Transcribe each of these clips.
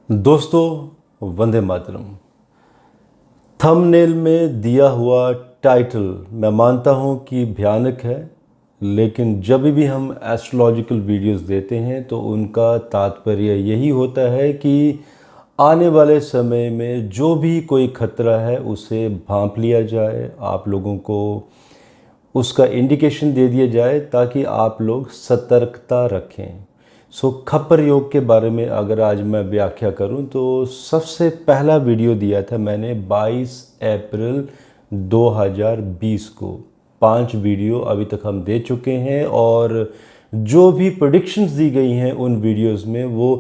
दोस्तों, वंदे मातरम। थंबनेल में दिया हुआ टाइटल मैं मानता हूं कि भयानक है, लेकिन जब भी हम एस्ट्रोलॉजिकल वीडियोस देते हैं तो उनका तात्पर्य यही होता है कि आने वाले समय में जो भी कोई खतरा है उसे भांप लिया जाए, आप लोगों को उसका इंडिकेशन दे दिया जाए ताकि आप लोग सतर्कता रखें। खप्पर योग के बारे में अगर आज मैं व्याख्या करूं तो सबसे पहला वीडियो दिया था मैंने 22 अप्रैल 2020 को। 5 वीडियो अभी तक हम दे चुके हैं और जो भी प्रेडिक्शंस दी गई हैं उन वीडियोस में वो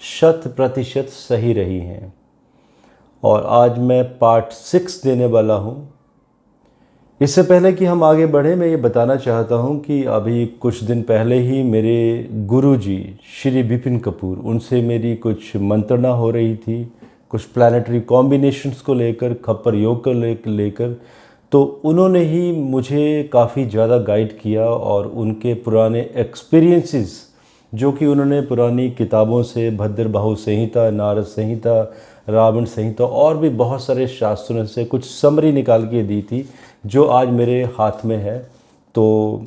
100% सही रही हैं। और आज मैं पार्ट 6 देने वाला हूं। इससे पहले कि हम आगे बढ़ें, मैं ये बताना चाहता हूँ कि अभी कुछ दिन पहले ही मेरे गुरुजी श्री विपिन कपूर, उनसे मेरी कुछ मंत्रणा हो रही थी, कुछ प्लानिटरी कॉम्बिनेशंस को लेकर, खप्पर योग को लेकर। तो उन्होंने ही मुझे काफ़ी ज़्यादा गाइड किया और उनके पुराने एक्सपीरियंसेस जो कि उन्होंने पुरानी किताबों से, भद्रबाहु संहिता, नारद संहिता, रावण संहिता और भी बहुत सारे शास्त्रों से कुछ समरी निकाल के दी थी, जो आज मेरे हाथ में है। तो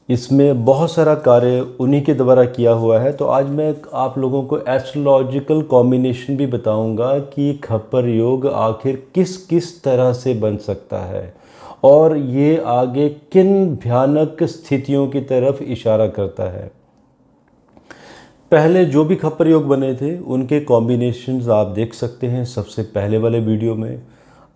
इसमें बहुत सारा कार्य उन्हीं के द्वारा किया हुआ है। तो आज मैं आप लोगों को एस्ट्रोलॉजिकल कॉम्बिनेशन भी बताऊंगा कि खप्पर योग आखिर किस किस तरह से बन सकता है और ये आगे किन भयानक स्थितियों की तरफ इशारा करता है। पहले जो भी खप्पर योग बने थे उनके कॉम्बिनेशंस आप देख सकते हैं सबसे पहले वाले वीडियो में।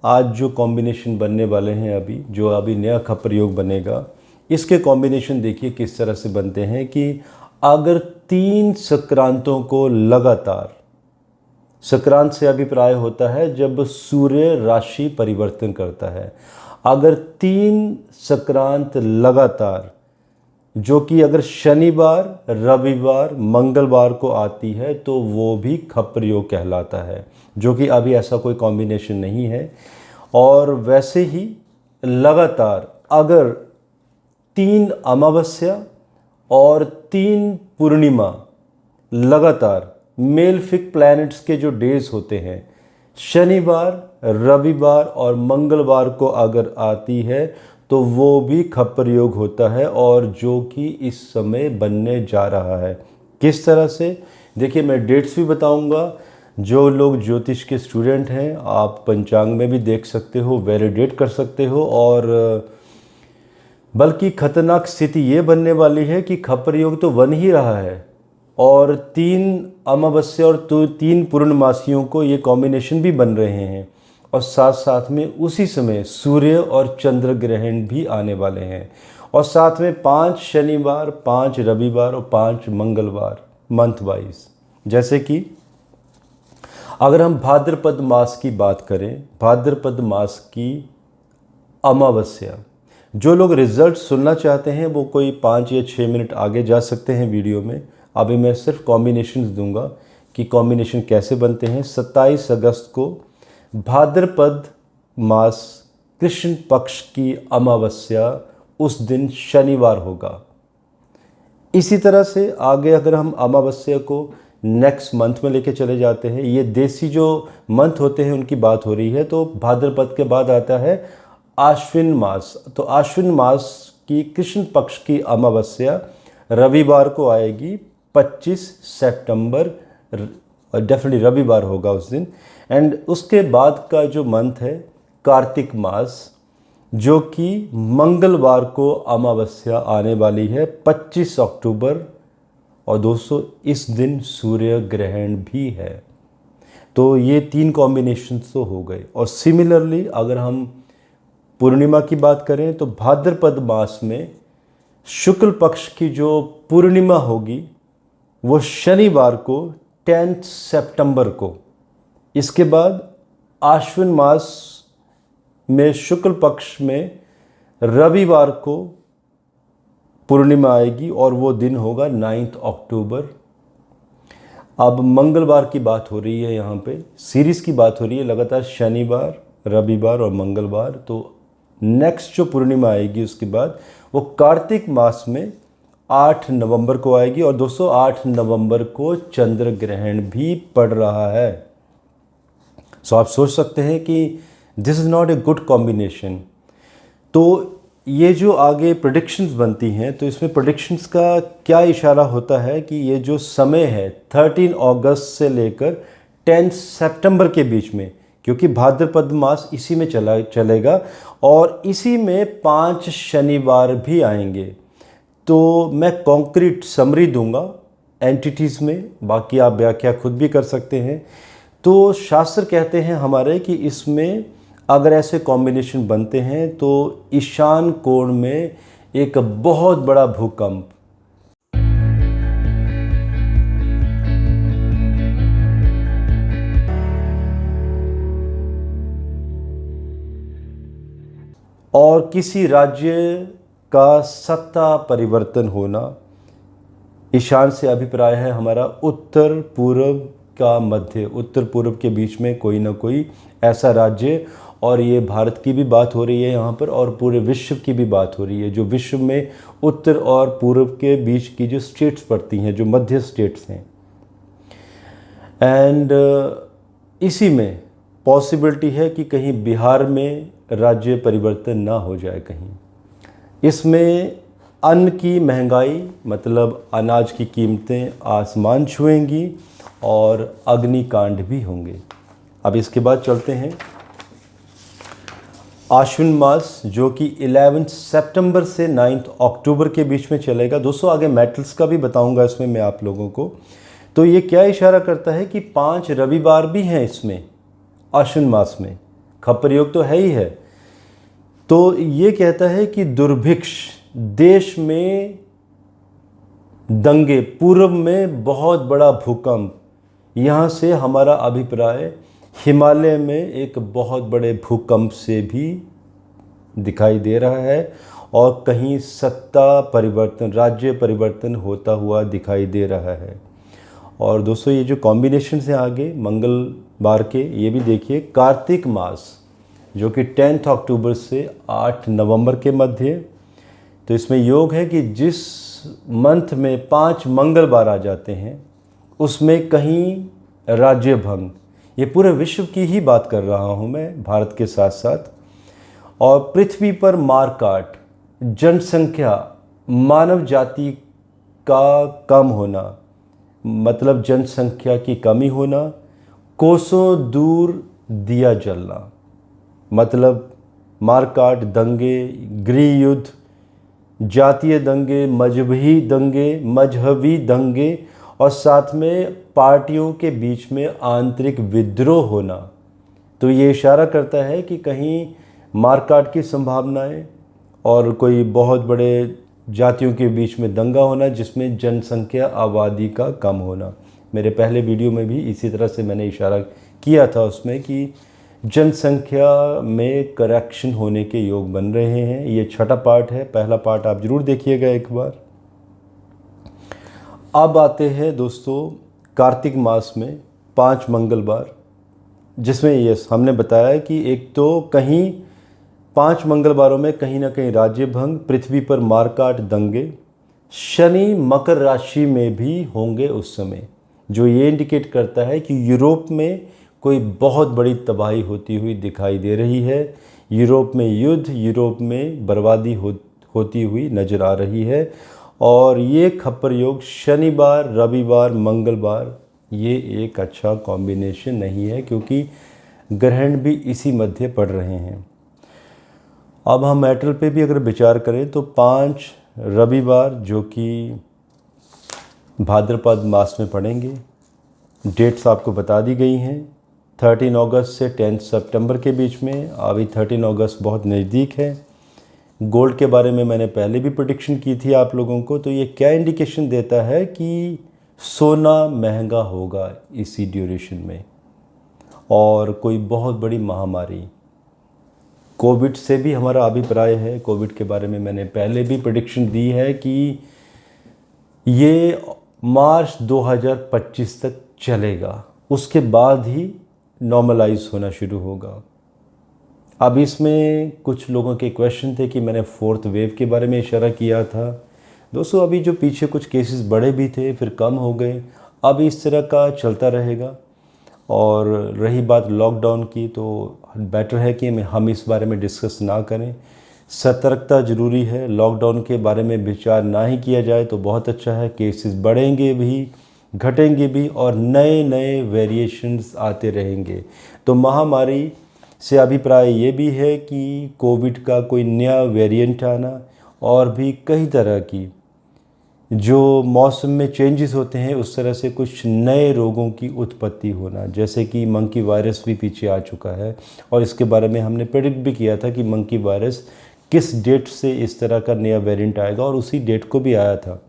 आज जो कॉम्बिनेशन बनने वाले हैं, जो अभी नया खप्पर योग बनेगा, इसके कॉम्बिनेशन देखिए किस तरह से बनते हैं कि अगर 3 संक्रांतों को लगातार, संक्रांत से अभिप्राय होता है जब सूर्य राशि परिवर्तन करता है, अगर 3 संक्रांत लगातार, जो कि अगर शनिवार, रविवार, मंगलवार को आती है तो वो भी खप्पर योग कहलाता है, जो कि अभी ऐसा कोई कॉम्बिनेशन नहीं है। और वैसे ही लगातार अगर 3 अमावस्या और 3 पूर्णिमा लगातार मेलफिक प्लैनेट्स के जो डेज होते हैं, शनिवार, रविवार और मंगलवार को अगर आती है तो वो भी खप्पर योग होता है, और जो कि इस समय बनने जा रहा है। किस तरह से देखिए, मैं डेट्स भी बताऊंगा। जो लोग ज्योतिष के स्टूडेंट हैं, आप पंचांग में भी देख सकते हो, वैलिडेट कर सकते हो। और बल्कि खतरनाक स्थिति ये बनने वाली है कि खप्पर योग तो बन ही रहा है और 3 अमावस्या और 3 पूर्णमासियों को ये कॉम्बिनेशन भी बन रहे हैं, और साथ साथ में उसी समय सूर्य और चंद्र ग्रहण भी आने वाले हैं, और साथ में 5 शनिवार, 5 रविवार और 5 मंगलवार मंथ वाइज। जैसे कि अगर हम भाद्रपद मास की बात करें, भाद्रपद मास की अमावस्या, जो लोग रिजल्ट सुनना चाहते हैं वो कोई 5 या 6 मिनट आगे जा सकते हैं वीडियो में। अभी मैं सिर्फ कॉम्बिनेशंस दूंगा कि कॉम्बिनेशन कैसे बनते हैं। 27 अगस्त को भाद्रपद मास कृष्ण पक्ष की अमावस्या, उस दिन शनिवार होगा। इसी तरह से आगे अगर हम अमावस्या को नेक्स्ट मंथ में लेके चले जाते हैं, ये देसी जो मंथ होते हैं उनकी बात हो रही है, तो भाद्रपद के बाद आता है आश्विन मास। तो आश्विन मास की कृष्ण पक्ष की अमावस्या रविवार को आएगी, 25 सितंबर, डेफिनेटली रविवार होगा उस दिन। एंड उसके बाद का जो मंथ है कार्तिक मास, जो कि मंगलवार को अमावस्या आने वाली है, 25 अक्टूबर। और दोस्तों, इस दिन सूर्य ग्रहण भी है। तो ये 3 कॉम्बिनेशंस तो हो गए। और सिमिलरली अगर हम पूर्णिमा की बात करें तो भाद्रपद मास में शुक्ल पक्ष की जो पूर्णिमा होगी वो शनिवार को 10 सितंबर को। इसके बाद आश्विन मास में शुक्ल पक्ष में रविवार को पूर्णिमा आएगी और वो दिन होगा 9 अक्टूबर। अब मंगलवार की बात हो रही है, यहाँ पे सीरीज की बात हो रही है, लगातार शनिवार, रविवार और मंगलवार। तो नेक्स्ट जो पूर्णिमा आएगी उसके बाद वो कार्तिक मास में 8 नवंबर को आएगी। और दोस्तों 8 नवंबर को चंद्र ग्रहण भी पड़ रहा है। सो आप सोच सकते हैं कि this is not a good combination. तो ये जो आगे प्रेडिक्शंस बनती हैं, तो इसमें प्रेडिक्शंस का क्या इशारा होता है कि ये जो समय है 13 अगस्त से लेकर 10 सितंबर के बीच में, क्योंकि भाद्रपद मास इसी में चलेगा और इसी में 5 शनिवार भी आएंगे। तो मैं कॉन्क्रीट समरी दूंगा एंटिटीज़ में, बाकी आप व्याख्या खुद भी कर सकते हैं। तो शास्त्र कहते हैं हमारे कि इसमें अगर ऐसे कॉम्बिनेशन बनते हैं तो ईशान कोण में एक बहुत बड़ा भूकंप, और किसी राज्य का सत्ता परिवर्तन होना। ईशान से अभिप्राय है हमारा उत्तर पूर्व का मध्य, उत्तर पूर्व के बीच में कोई ना कोई ऐसा राज्य, और ये भारत की भी बात हो रही है यहाँ पर और पूरे विश्व की भी बात हो रही है। जो विश्व में उत्तर और पूर्व के बीच की जो स्टेट्स पड़ती हैं, जो मध्य स्टेट्स हैं, एंड इसी में पॉसिबिलिटी है कि कहीं बिहार में राज्य परिवर्तन ना हो जाए कहीं। इसमें अन्न की महंगाई, मतलब अनाज की कीमतें आसमान छुएंगी और अग्निकांड भी होंगे। अब इसके बाद चलते हैं आश्विन मास, जो कि 11 सितंबर से 9 अक्टूबर के बीच में चलेगा। दोस्तों आगे मेटल्स का भी बताऊंगा इसमें मैं आप लोगों को। तो ये क्या इशारा करता है कि 5 रविवार भी हैं इसमें आश्विन मास में, खप्पर योग तो है ही है। तो ये कहता है कि दुर्भिक्ष, देश में दंगे, पूर्व में बहुत बड़ा भूकंप, यहाँ से हमारा अभिप्राय हिमालय में एक बहुत बड़े भूकंप से भी दिखाई दे रहा है, और कहीं सत्ता परिवर्तन, राज्य परिवर्तन होता हुआ दिखाई दे रहा है। और दोस्तों ये जो कॉम्बिनेशन है आगे मंगलवार के, ये भी देखिए, कार्तिक मास जो कि 10 अक्टूबर से 8 नवंबर के मध्य। तो इसमें योग है कि जिस मंथ में 5 मंगलवार आ जाते हैं उसमें कहीं राज्य भंग, ये पूरे विश्व की ही बात कर रहा हूँ मैं, भारत के साथ साथ। और पृथ्वी पर मारकाट, जनसंख्या, मानव जाति का कम होना, मतलब जनसंख्या की कमी होना, कोसों दूर दिया जलना, मतलब मारकाट, दंगे, गृह युद्ध, जातीय दंगे, मजहबी दंगे, और साथ में पार्टियों के बीच में आंतरिक विद्रोह होना। तो ये इशारा करता है कि कहीं मारकाट की संभावनाएं और कोई बहुत बड़े जातियों के बीच में दंगा होना, जिसमें जनसंख्या, आबादी का कम होना। मेरे पहले वीडियो में भी इसी तरह से मैंने इशारा किया था उसमें कि जनसंख्या में करेक्शन होने के योग बन रहे हैं। ये छठा पार्ट है, पहला पार्ट आप ज़रूर देखिएगा एक बार। अब आते हैं दोस्तों कार्तिक मास में 5 मंगलवार, जिसमें यस हमने बताया कि एक तो कहीं 5 मंगलवारों में कहीं ना कहीं राज्य भंग, पृथ्वी पर मारकाट, दंगे, शनि मकर राशि में भी होंगे उस समय, जो ये इंडिकेट करता है कि यूरोप में कोई बहुत बड़ी तबाही होती हुई दिखाई दे रही है। यूरोप में युद्ध, यूरोप में बर्बादी होती हुई नज़र आ रही है। और ये खप्पर योग शनिवार, रविवार, मंगलवार, ये एक अच्छा कॉम्बिनेशन नहीं है, क्योंकि ग्रहण भी इसी मध्य पड़ रहे हैं। अब हम मैटर पे भी अगर विचार करें तो 5 रविवार जो कि भाद्रपद मास में पड़ेंगे, डेट्स आपको बता दी गई हैं, 13 अगस्त से 10 सितंबर के बीच में। अभी 13 अगस्त बहुत नज़दीक है। गोल्ड के बारे में मैंने पहले भी प्रेडिक्शन की थी आप लोगों को। तो ये क्या इंडिकेशन देता है कि सोना महंगा होगा इसी ड्यूरेशन में, और कोई बहुत बड़ी महामारी, कोविड से भी हमारा अभिप्राय है। कोविड के बारे में मैंने पहले भी प्रेडिक्शन दी है कि ये मार्च 2025 तक चलेगा, उसके बाद ही नॉर्मलाइज होना शुरू होगा। अब इसमें कुछ लोगों के क्वेश्चन थे कि मैंने 4th वेव के बारे में इशारा किया था। दोस्तों अभी जो पीछे कुछ केसेस बढ़े भी थे फिर कम हो गए, अब इस तरह का चलता रहेगा। और रही बात लॉकडाउन की, तो बेटर है कि हम इस बारे में डिस्कस ना करें। सतर्कता ज़रूरी है, लॉकडाउन के बारे में विचार ना ही किया जाए तो बहुत अच्छा है। केसेस बढ़ेंगे भी, घटेंगे भी और नए नए वेरिएशंस आते रहेंगे। तो महामारी से अभिप्राय ये भी है कि कोविड का कोई नया वेरिएंट आना और भी कई तरह की जो मौसम में चेंजेस होते हैं उस तरह से कुछ नए रोगों की उत्पत्ति होना, जैसे कि मंकी वायरस भी पीछे आ चुका है और इसके बारे में हमने प्रेडिक्ट भी किया था कि मंकी वायरस किस डेट से इस तरह का नया वेरिएंट आएगा और उसी डेट को भी आया था।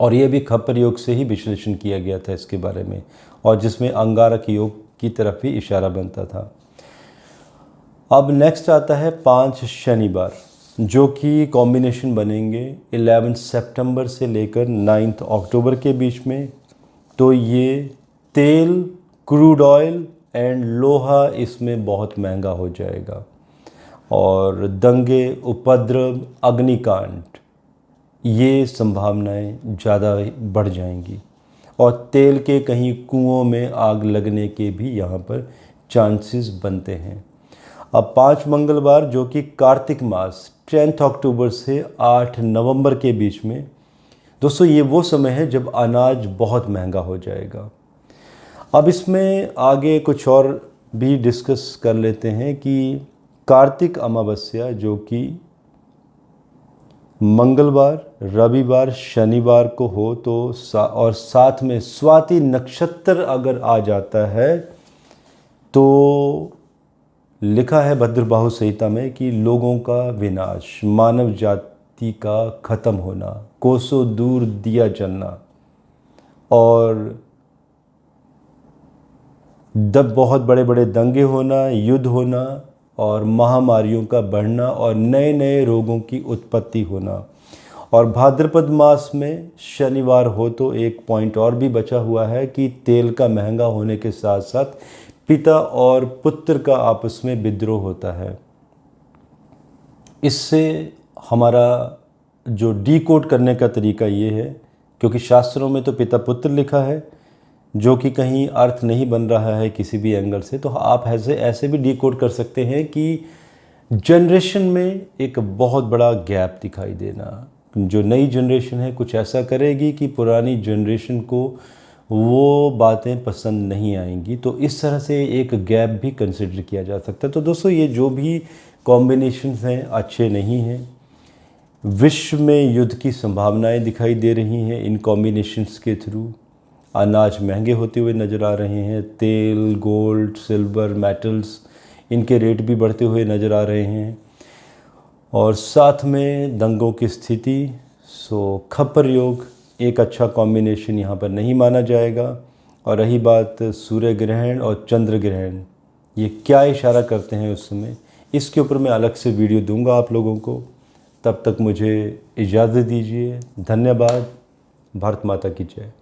और ये भी खप्पर योग से ही विश्लेषण किया गया था इसके बारे में, और जिसमें अंगारक योग की तरफ भी इशारा बनता था। अब नेक्स्ट आता है 5 शनिवार, जो कि कॉम्बिनेशन बनेंगे 11 सितंबर से लेकर 9 अक्टूबर के बीच में। तो ये तेल, क्रूड ऑयल एंड लोहा इसमें बहुत महंगा हो जाएगा और दंगे, उपद्रव, अग्निकांड ये संभावनाएं ज़्यादा बढ़ जाएंगी और तेल के कहीं कुओं में आग लगने के भी यहाँ पर चांसेस बनते हैं। अब 5 मंगलवार जो कि कार्तिक मास 10 अक्टूबर से 8 नवंबर के बीच में, दोस्तों ये वो समय है जब अनाज बहुत महंगा हो जाएगा। अब इसमें आगे कुछ और भी डिस्कस कर लेते हैं कि कार्तिक अमावस्या जो कि मंगलवार, रविवार, शनिवार को हो तो और साथ में स्वाति नक्षत्र अगर आ जाता है तो लिखा है भद्रबाहु संहिता में कि लोगों का विनाश, मानव जाति का खत्म होना, कोसों दूर दिया जलना और बहुत बड़े बड़े दंगे होना, युद्ध होना और महामारियों का बढ़ना और नए नए रोगों की उत्पत्ति होना। और भाद्रपद मास में शनिवार हो तो एक पॉइंट और भी बचा हुआ है कि तेल का महंगा होने के साथ साथ पिता और पुत्र का आपस में विद्रोह होता है। इससे हमारा जो डीकोड करने का तरीका ये है, क्योंकि शास्त्रों में तो पिता पुत्र लिखा है जो कि कहीं अर्थ नहीं बन रहा है किसी भी एंगल से, तो आप ऐसे भी डीकोड कर सकते हैं कि जनरेशन में एक बहुत बड़ा गैप दिखाई देना। जो नई जनरेशन है कुछ ऐसा करेगी कि पुरानी जनरेशन को वो बातें पसंद नहीं आएंगी, तो इस तरह से एक गैप भी कंसिडर किया जा सकता है। तो दोस्तों ये जो भी कॉम्बिनेशंस हैं अच्छे नहीं हैं। विश्व में युद्ध की संभावनाएं दिखाई दे रही हैं इन कॉम्बिनेशंस के थ्रू। अनाज महंगे होते हुए नज़र आ रहे हैं, तेल, गोल्ड, सिल्वर, मेटल्स इनके रेट भी बढ़ते हुए नज़र आ रहे हैं और साथ में दंगों की स्थिति। सो खप्पर योग एक अच्छा कॉम्बिनेशन यहाँ पर नहीं माना जाएगा। और रही बात सूर्य ग्रहण और चंद्र ग्रहण, ये क्या इशारा करते हैं उस समय, इसके ऊपर मैं अलग से वीडियो दूंगा आप लोगों को। तब तक मुझे इजाज़त दीजिए। धन्यवाद। भारत माता की जय।